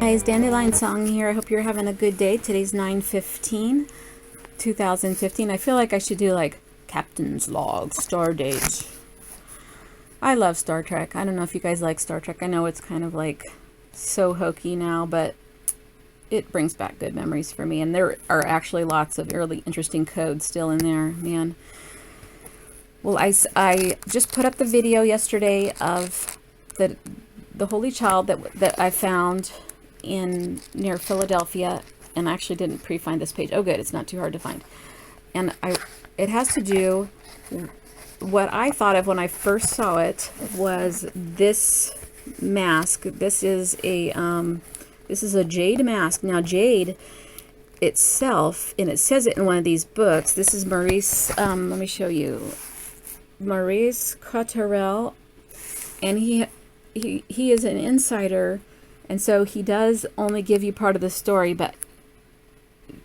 guys, Dandelion Song here. I hope you're having a good day. Today's 9/15/2015. I feel like I should do like Captain's Log, Star Date. I love Star Trek. I don't know if you guys like Star Trek. I know it's kind of like so hokey now, but it brings back good memories for me. And there are actually lots of really interesting codes still in there, man. Well, I just put up the video yesterday of the Holy Child that I found near Philadelphia, and I actually didn't pre-find this page. Oh, good, it's not too hard to find. And it has to do, what I thought of when I first saw it was this mask. This is a jade mask. Now, jade itself, and it says it in one of these books. This is Maurice. Let me show you. Maurice Cotterell, and he is an insider, and so he does only give you part of the story, but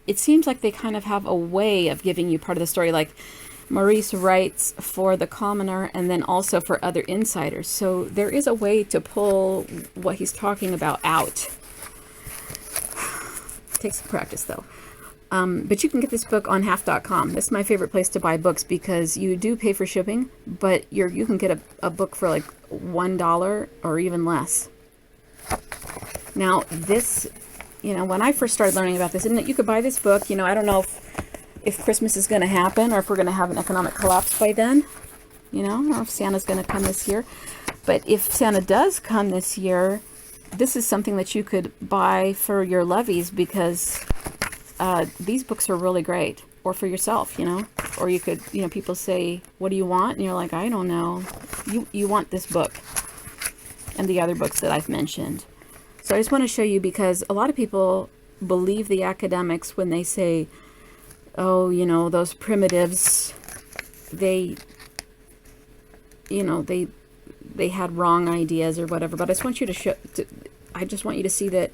it seems like they kind of have a way of giving you part of the story. Like Maurice writes for the commoner and then also for other insiders. So there is a way to pull what he's talking about out. It takes some practice though. But you can get this book on half.com. This is my favorite place to buy books because you do pay for shipping, but you can get a book for like $1 or even less. Now this, when I first started learning about this, you could buy this book. I don't know if Christmas is going to happen or if we're going to have an economic collapse by then. I don't know if Santa's going to come this year. But if Santa does come this year, this is something that you could buy for your lovies because these books are really great. Or for yourself, Or you could, people say, what do you want? And you're like, I don't know. You want this book and the other books that I've mentioned. So I just want to show you because a lot of people believe the academics when they say, oh, those primitives, they had wrong ideas or whatever. But I just want you to I just want you to see that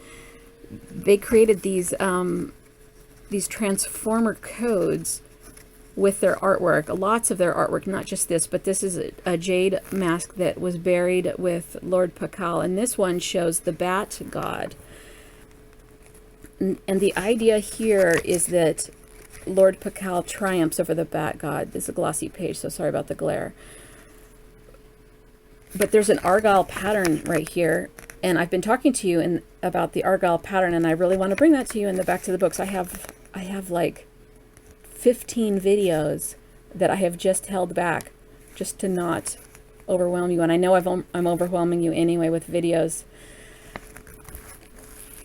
they created these transformer codes with their artwork, lots of their artwork, not just this, but this is a jade mask that was buried with Lord Pacal, and this one shows the bat god. And the idea here is that Lord Pacal triumphs over the bat god. This is a glossy page, so sorry about the glare. But there's an Argyle pattern right here, and I've been talking to you about the Argyle pattern, and I really want to bring that to you in the back to the books. I have like 15 videos that I have just held back just to not overwhelm you. And I know I'm overwhelming you anyway with videos,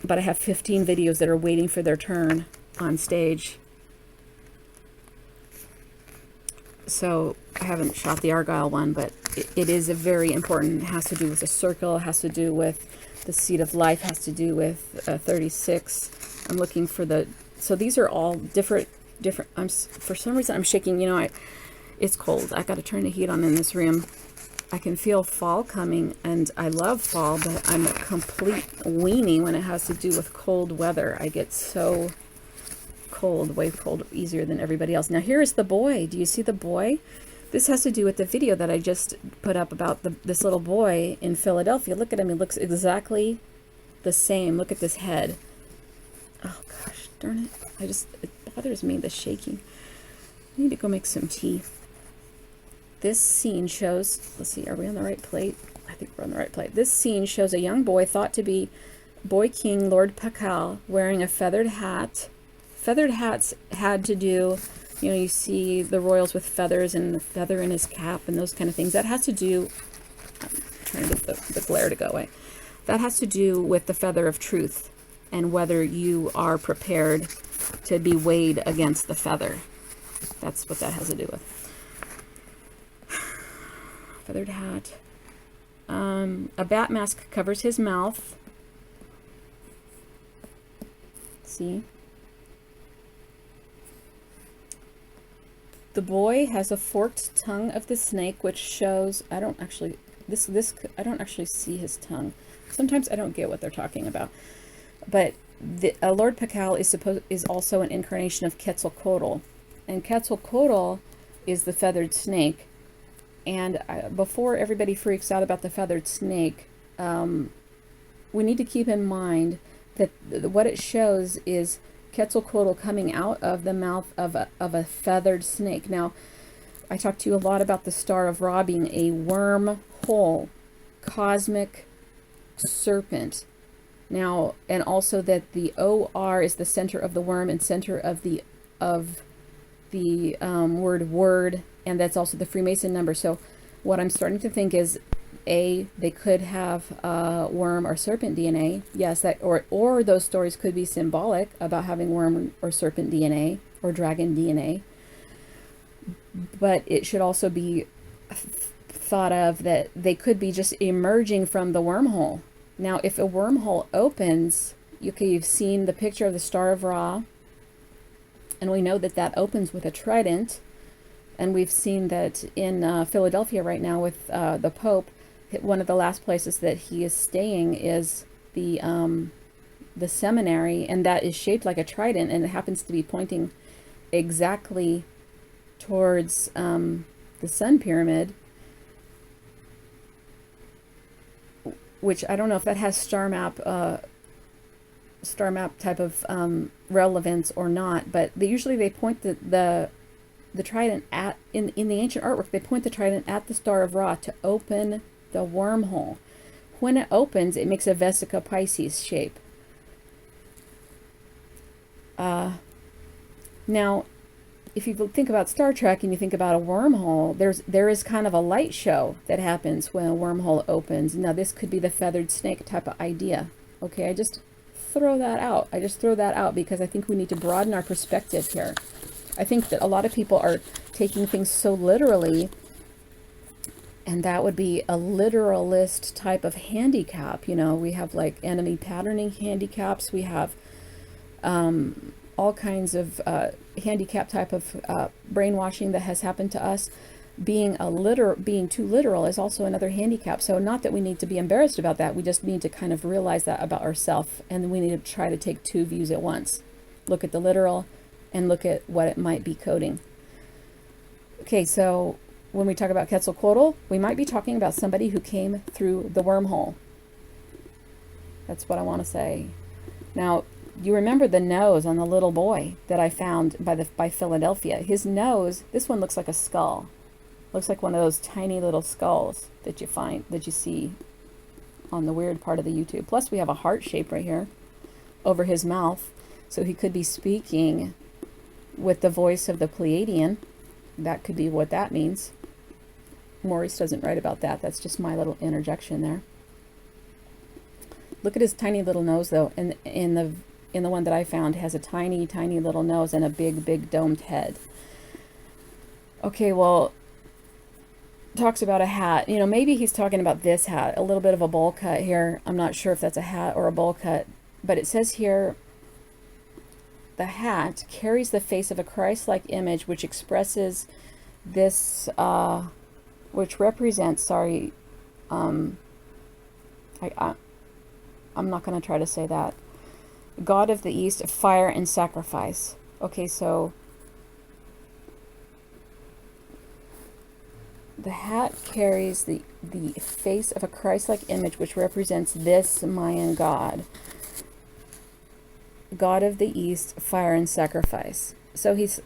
but I have 15 videos that are waiting for their turn on stage. So I haven't shot the Argyle one, but it is a very important. It has to do with the circle, it has to do with the seed of life, has to do with 36. I'm looking for so these are all different. For some reason I'm shaking. It's cold. I got to turn the heat on in this room. I can feel fall coming, and I love fall, but I'm a complete weenie when it has to do with cold weather. I get so cold, way cold, easier than everybody else. Now here is the boy. Do you see the boy? This has to do with the video that I just put up about this little boy in Philadelphia. Look at him. He looks exactly the same. Look at this head. Oh gosh, darn it. It bothers me, the shaking. I need to go make some tea. This scene shows, let's see, are we on the right plate? I think we're on the right plate. This scene shows a young boy thought to be Boy King Lord Pacal wearing a feathered hat. Feathered hats had to do, you see the royals with feathers and the feather in his cap and those kind of things. That has to do, I'm trying to get the glare to go away. That has to do with the feather of truth and whether you are prepared to be weighed against the feather. That's what that has to do with. Feathered hat. A bat mask covers his mouth. See? The boy has a forked tongue of the snake, which shows, I don't actually see his tongue. Sometimes I don't get what they're talking about. But Lord Pacal is also an incarnation of Quetzlcoatle, and Quetzlcoatle is the feathered snake. And before everybody freaks out about the feathered snake, we need to keep in mind that what it shows is Quetzalcoatle coming out of the mouth of a feathered snake. Now, I talked to you a lot about the Star of Ra being a wormhole, cosmic serpent. Now, and also that the OR is the center of the worm and center of the word, and that's also the Freemason number. So what I'm starting to think is, they could have worm or serpent DNA. Yes, that or those stories could be symbolic about having worm or serpent DNA or dragon DNA. But it should also be thought of that they could be just emerging from the wormhole. Now, if a wormhole opens, you've seen the picture of the Star of Ra, and we know that that opens with a trident, and we've seen that in Philadelphia right now with the Pope. One of the last places that he is staying is the seminary, and that is shaped like a trident, and it happens to be pointing exactly towards the sun pyramid, which I don't know if that has star map type of relevance or not, but they point the trident at in the ancient artwork. They point the trident at the Star of Ra to open the wormhole. When it opens, it makes a Vesica Pisces shape. Now, if you think about Star Trek and you think about a wormhole, there is kind of a light show that happens when a wormhole opens. Now, this could be the feathered snake type of idea. Okay, I just throw that out. I just throw that out because I think we need to broaden our perspective here. I think that a lot of people are taking things so literally, and that would be a literalist type of handicap. You know, we have like enemy patterning handicaps. We have all kinds of handicap type of brainwashing that has happened to us. Being too literal is also another handicap. So not that we need to be embarrassed about that. We just need to kind of realize that about ourselves, and we need to try to take two views at once. Look at the literal and look at what it might be coding. Okay, so when we talk about Quetzalcoatle, we might be talking about somebody who came through the wormhole. That's what I want to say. Now, you remember the nose on the little boy that I found by Philadelphia. His nose, this one looks like a skull. Looks like one of those tiny little skulls that you see on the weird part of the YouTube. Plus, we have a heart shape right here over his mouth. So he could be speaking with the voice of the Pleiadian. That could be what that means. Maurice doesn't write about that. That's just my little interjection there. Look at his tiny little nose, though. In the one that I found, has a tiny, tiny little nose and a big, big domed head. Okay, well, talks about a hat. You know, maybe he's talking about this hat. A little bit of a bowl cut here. I'm not sure if that's a hat or a bowl cut. But it says here, the hat carries the face of a Christ-like image which expresses this, which represents, I'm not going to try to say that. God of the East, fire and sacrifice. Okay, so the hat carries the face of a Christ-like image which represents this Mayan god. God of the East, fire and sacrifice. So he's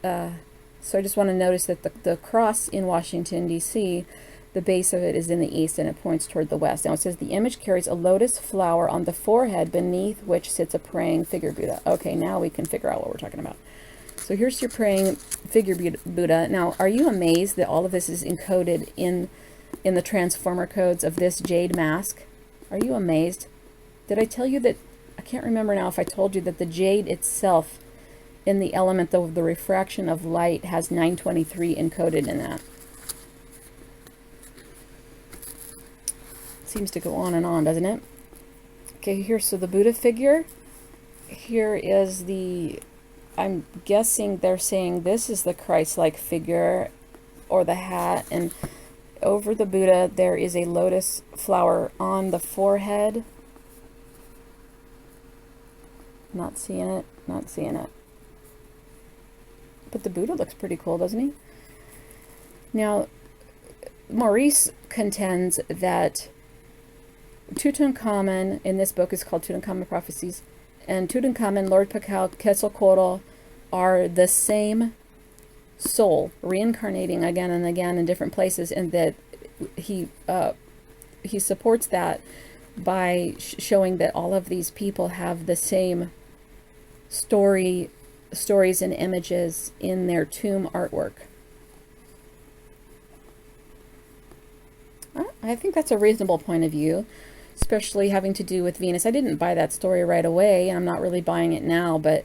so I just want to notice that the cross in Washington, D.C., the base of it is in the east and it points toward the west. Now it says the image carries a lotus flower on the forehead beneath which sits a praying figure Buddha. Okay, now we can figure out what we're talking about. So here's your praying figure Buddha. Now, are you amazed that all of this is encoded in the transformer codes of this jade mask? Are you amazed? Did I tell you that? I can't remember now if I told you that the jade itself in the element of the refraction of light has 923 encoded in that. Seems to go on and on, doesn't it? Okay, here, so the Buddha figure. Here is I'm guessing they're saying this is the Christ-like figure or the hat, and over the Buddha there is a lotus flower on the forehead. Not seeing it, not seeing it. But the Buddha looks pretty cool, doesn't he? Now, Maurice contends that Tutankhamun, in this book is called Tutankhamun Prophecies, and Tutankhamun, Lord Pacal, Quetzlcoatle are the same soul, reincarnating again and again in different places, and that he supports that by showing that all of these people have the same stories and images in their tomb artwork. I think that's a reasonable point of view, especially having to do with Venus. I didn't buy that story right away, and I'm not really buying it now, but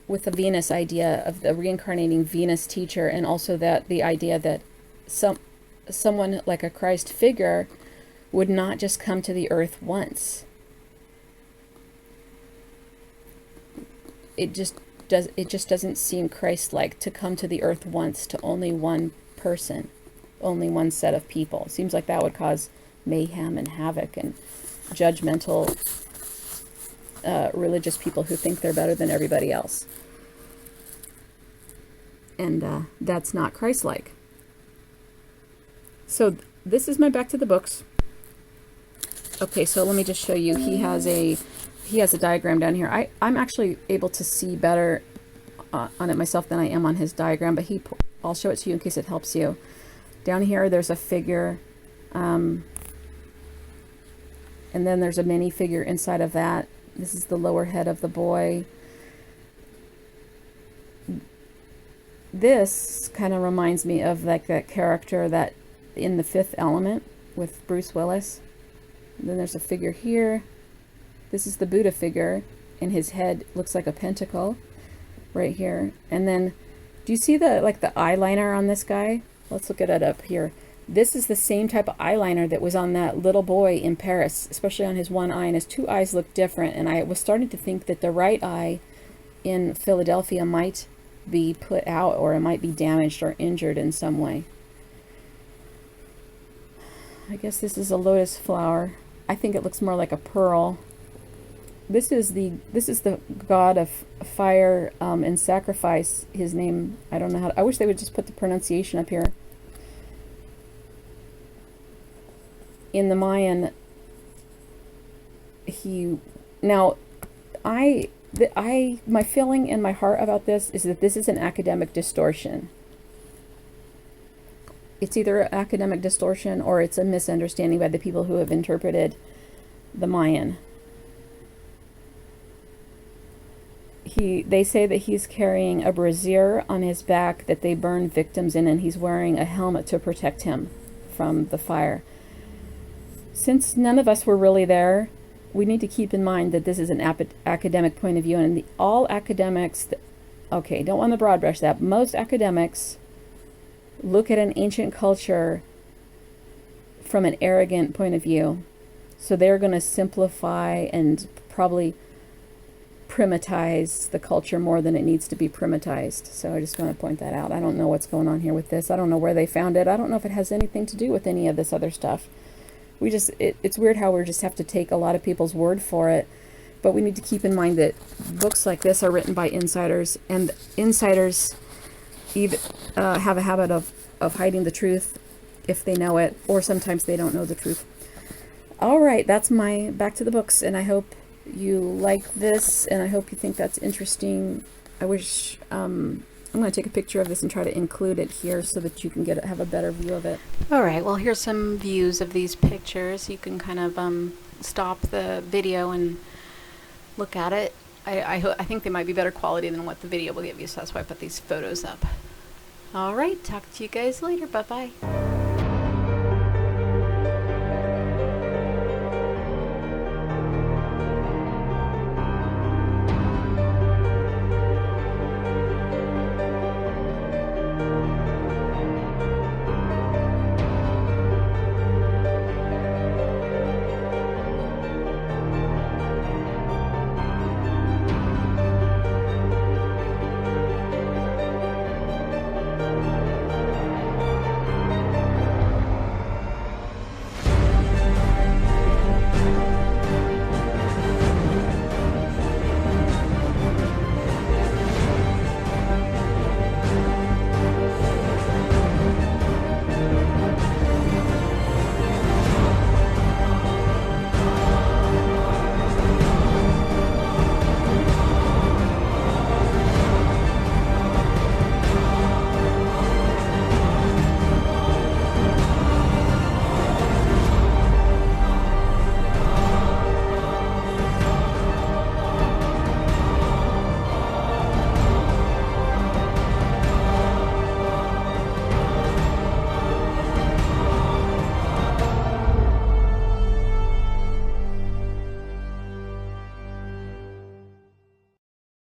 with the Venus idea of the reincarnating Venus teacher, and also that the idea that someone like a Christ figure would not just come to the earth once. It just doesn't seem Christ-like to come to the earth once to only one person, only one set of people. It seems like that would cause mayhem and havoc and judgmental religious people who think they're better than everybody else. And that's not Christ-like. So this is my back to the books. Okay, so let me just show you. He has a diagram down here. I'm actually able to see better on it myself than I am on his diagram, but I'll show it to you in case it helps you. Down here, there's a figure, and then there's a mini figure inside of that. This is the lower head of the boy. This kind of reminds me of like that character that in The Fifth Element with Bruce Willis. And then there's a figure here. This is the Buddha figure, and his head looks like a pentacle right here. And then, do you see the eyeliner on this guy? Let's look at it up here. This is the same type of eyeliner that was on that little boy in Paris, especially on his one eye, and his two eyes look different. And I was starting to think that the right eye in Philadelphia might be put out, or it might be damaged or injured in some way. I guess this is a lotus flower. I think it looks more like a pearl. This is the god of fire and sacrifice. His name, I don't know how I wish they would just put the pronunciation up here. In the Mayan, my feeling in my heart about this is that this is an academic distortion. It's either an academic distortion or it's a misunderstanding by the people who have interpreted the Mayan. They say that he's carrying a brazier on his back that they burn victims in, and he's wearing a helmet to protect him from the fire. Since none of us were really there, we need to keep in mind that this is an academic point of view, and all academics, okay, don't want to broad brush that. Most academics look at an ancient culture from an arrogant point of view. So they're going to simplify and probably primitize the culture more than it needs to be primatized. So I just want to point that out. I don't know what's going on here with this. I don't know where they found it. I don't know if it has anything to do with any of this other stuff. It's weird how we just have to take a lot of people's word for it. But we need to keep in mind that books like this are written by insiders, and insiders even have a habit of hiding the truth if they know it, or sometimes they don't know the truth. All right, that's my back to the books, and I hope you like this, and I hope you think that's interesting. I wish I'm going to take a picture of this and try to include it here so that you can have a better view of it. All right, well, here's some views of these pictures. You can kind of stop the video and look at it. I think they might be better quality than what the video will give you, so that's why I put these photos up. All right, talk to you guys later. Bye-bye.